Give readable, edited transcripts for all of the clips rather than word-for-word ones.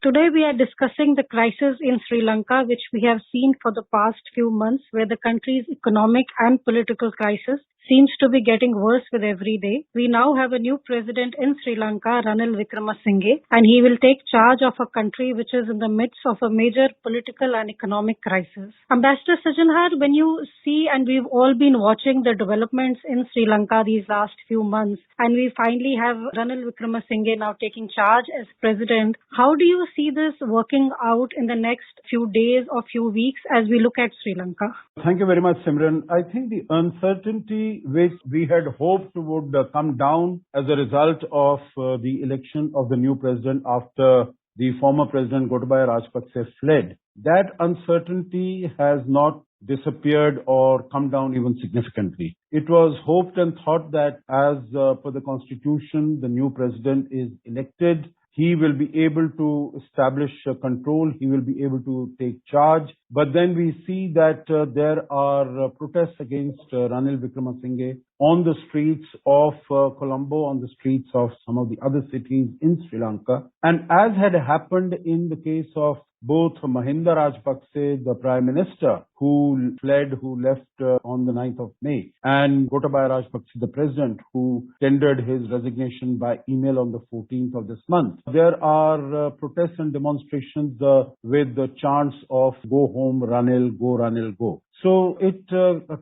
Today we are discussing the crisis in Sri Lanka, which we have seen for the past few months, where the country's economic and political crisis seems to be getting worse with every day. We now have a new president in Sri Lanka, Ranil Wickremesinghe, and he will take charge of a country which is in the midst of a major political and economic crisis. Ambassador Sajanhar, when you see, and we've all been watching the developments in Sri Lanka these last few months, and we finally have Ranil Wickremesinghe now taking charge as president, how do you see this working out in the next few days or few weeks as we look at Sri Lanka? Thank you very much, Simran. I think the uncertainty which we had hoped would come down as a result of the election of the new president after the former president Gotabaya Rajapaksa fled, that uncertainty has not disappeared or come down even significantly. It was hoped and thought that as per the constitution, the new president is elected, he will be able to establish control, he will be able to take charge. But then we see that there are protests against Ranil Wickremesinghe on the streets of Colombo, on the streets of some of the other cities in Sri Lanka. And as had happened in the case of both Mahinda Rajapaksa, the Prime Minister, who left on the 9th of May, and Gotabaya Rajapaksa, the President, who tendered his resignation by email on the 14th of this month. There are protests and demonstrations with the chants of "Go home, Ranil, go Ranil, go." So it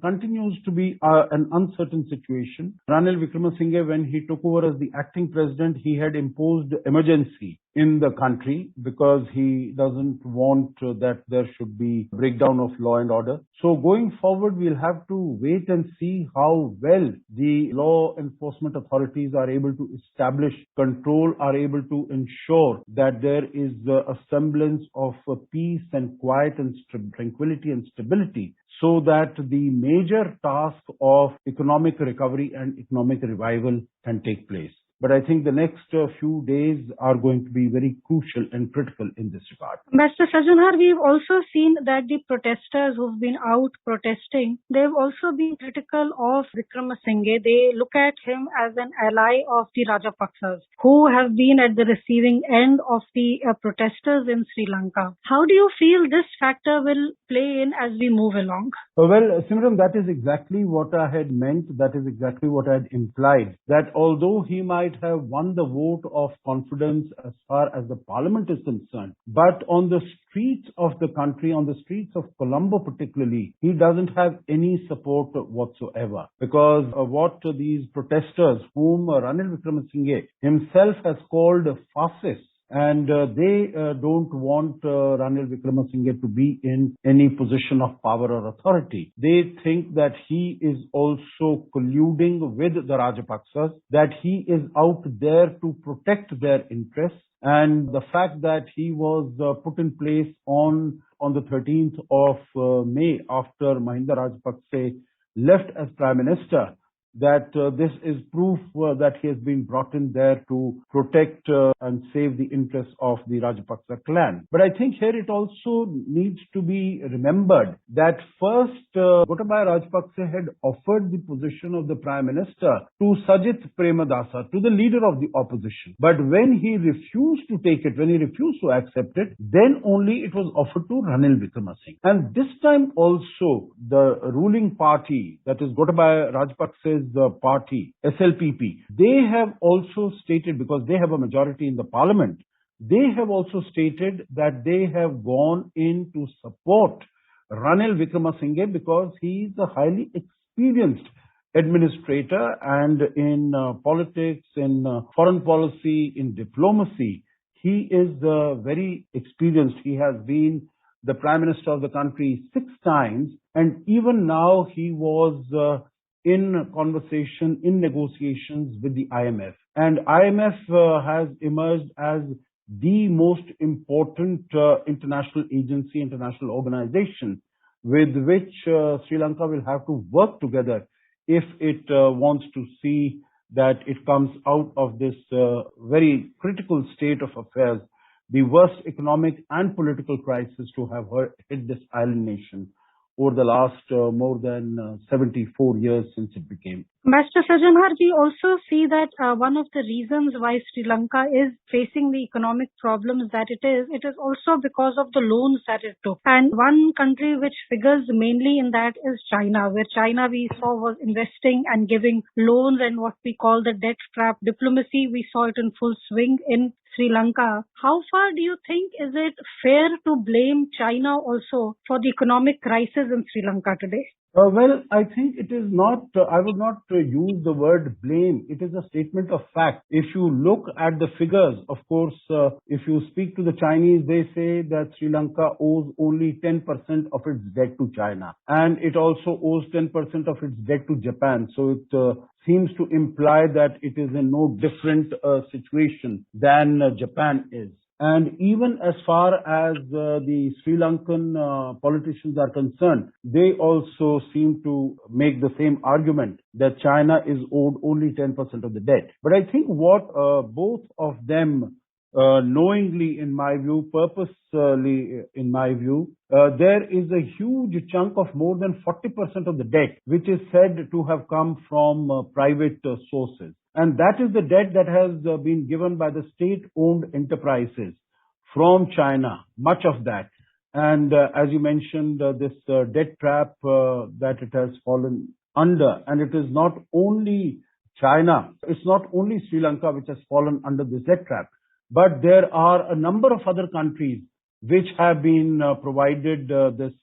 continues to be an uncertain situation. Ranil Wickremesinghe, when he took over as the acting president, he had imposed emergency in the country because he doesn't want that there should be breakdown of law and order. So going forward, we'll have to wait and see how well the law enforcement authorities are able to establish control, are able to ensure that there is a semblance of peace and quiet and tranquility and stability, so that the major task of economic recovery and economic revival can take place. But I think the next few days are going to be very crucial and critical in this regard. Mr. Sajanhar, we've also seen that the protesters who've been out protesting, they've also been critical of Wickremesinghe. They look at him as an ally of the Rajapaksas, who have been at the receiving end of the protesters in Sri Lanka. How do you feel this factor will play in as we move along? Well, Simran, that is exactly what I had meant. That is exactly what I had implied. That although he might have won the vote of confidence as far as the parliament is concerned, but on the streets of the country, on the streets of Colombo particularly, he doesn't have any support whatsoever. Because what these protesters, whom Ranil Wickremesinghe himself has called fascists, and they don't want Ranil Wickremesinghe to be in any position of power or authority. They think that he is also colluding with the Rajapaksas, that he is out there to protect their interests. And the fact that he was put in place on the 13th of May after Mahinda Rajapaksa left as Prime Minister, that this is proof that he has been brought in there to protect and save the interests of the Rajapaksa clan. But I think here it also needs to be remembered that first Gotabaya Rajapaksa had offered the position of the Prime Minister to Sajith Premadasa, to the leader of the opposition. But when he refused to take it, when he refused to accept it, then only it was offered to Ranil Wickremesinghe. And this time also the ruling party, that is Gotabaya Rajapaksa's the party, SLPP, they have also stated, because they have a majority in the parliament, they have also stated that they have gone in to support Ranil Wickremesinghe because he is a highly experienced administrator, and in politics, in foreign policy, in diplomacy, he is very experienced. He has been the Prime Minister of the country 6 times, and even now he was in conversation, in negotiations with the IMF. And IMF has emerged as the most important international agency, international organization with which Sri Lanka will have to work together if it wants to see that it comes out of this very critical state of affairs, the worst economic and political crisis to have hit this island nation over the last more than 74 years since it became. Master Sajanhar, we also see that one of the reasons why Sri Lanka is facing the economic problems that it is also because of the loans that it took. And one country which figures mainly in that is China, where China we saw was investing and giving loans, and what we call the debt trap diplomacy, we saw it in full swing in Sri Lanka. How far do you think is it fair to blame China also for the economic crisis in Sri Lanka today? Well, I think it is not, I would not use the word blame. It is a statement of fact. If you look at the figures, of course, if you speak to the Chinese, they say that Sri Lanka owes only 10% of its debt to China. And it also owes 10% of its debt to Japan. So it seems to imply that it is in no different situation than Japan is. And even as far as the Sri Lankan politicians are concerned, they also seem to make the same argument that China is owed only 10% of the debt. But I think what both of them knowingly, in my view, purposely, in my view, there is a huge chunk of more than 40% of the debt, which is said to have come from private sources. And that is the debt that has been given by the state-owned enterprises from China, much of that. And as you mentioned, this debt trap that it has fallen under. And it is not only China, it's not only Sri Lanka which has fallen under this debt trap, but there are a number of other countries which have been provided this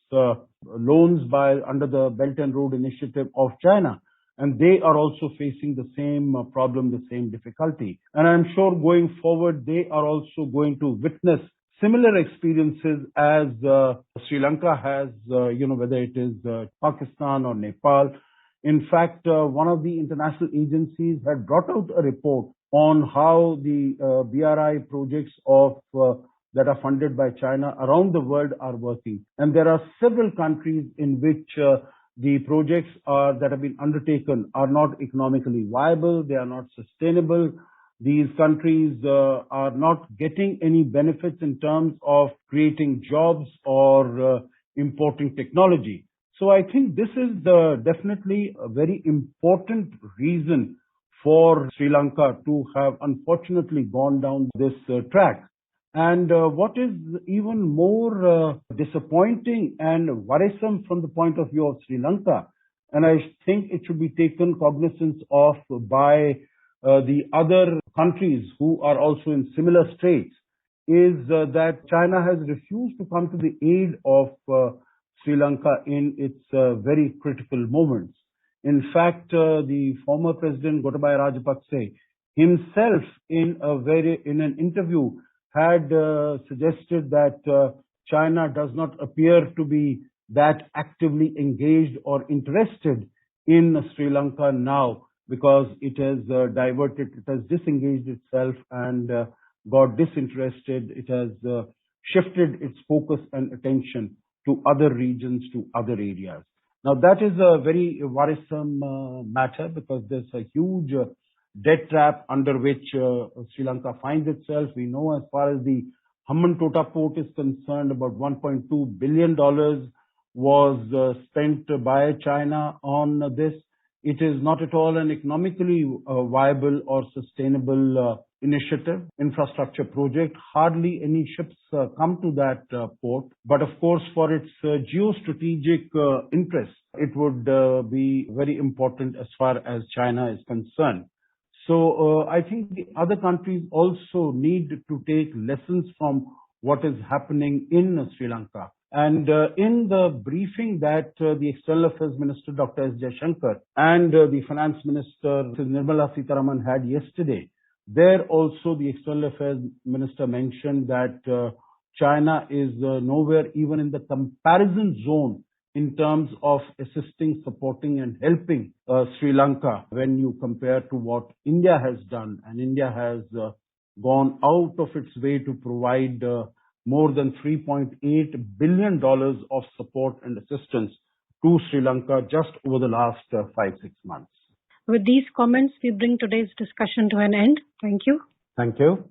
loans by under the Belt and Road Initiative of China. And they are also facing the same problem, the same difficulty. And I'm sure going forward, they are also going to witness similar experiences as Sri Lanka has, whether it is Pakistan or Nepal. In fact, one of the international agencies had brought out a report on how the BRI projects of that are funded by China around the world are working. And there are several countries in which the projects that have been undertaken are not economically viable, they are not sustainable. These countries are not getting any benefits in terms of creating jobs or importing technology. So I think this is definitely a very important reason for Sri Lanka to have unfortunately gone down this track. And what is even more disappointing and worrisome from the point of view of Sri Lanka, and I think it should be taken cognizance of by the other countries who are also in similar straits, is that China has refused to come to the aid of Sri Lanka in its very critical moments. In fact, the former President Gotabaya Rajapaksa himself in an interview had suggested that China does not appear to be that actively engaged or interested in Sri Lanka now, because it has diverted, it has disengaged itself and got disinterested. It has shifted its focus and attention to other regions, to other areas. Now that is a very worrisome matter, because there's a huge debt trap under which Sri Lanka finds itself. We know as far as the Hambantota port is concerned, about $1.2 billion was spent by China on this. It is not at all an economically viable or sustainable initiative, infrastructure project. Hardly any ships come to that port. But of course, for its geostrategic interest, it would be very important as far as China is concerned. So I think the other countries also need to take lessons from what is happening in Sri Lanka. And in the briefing that the External Affairs Minister, Dr. S. Jaishankar, and the Finance Minister, Mrs. Nirmala Sitharaman, had yesterday, there also the External Affairs Minister mentioned that China is nowhere even in the comparison zone in terms of assisting, supporting and helping Sri Lanka when you compare to what India has done. And India has gone out of its way to provide more than $3.8 billion of support and assistance to Sri Lanka just over the last 5-6 months. With these comments, we bring today's discussion to an end. Thank you. Thank you.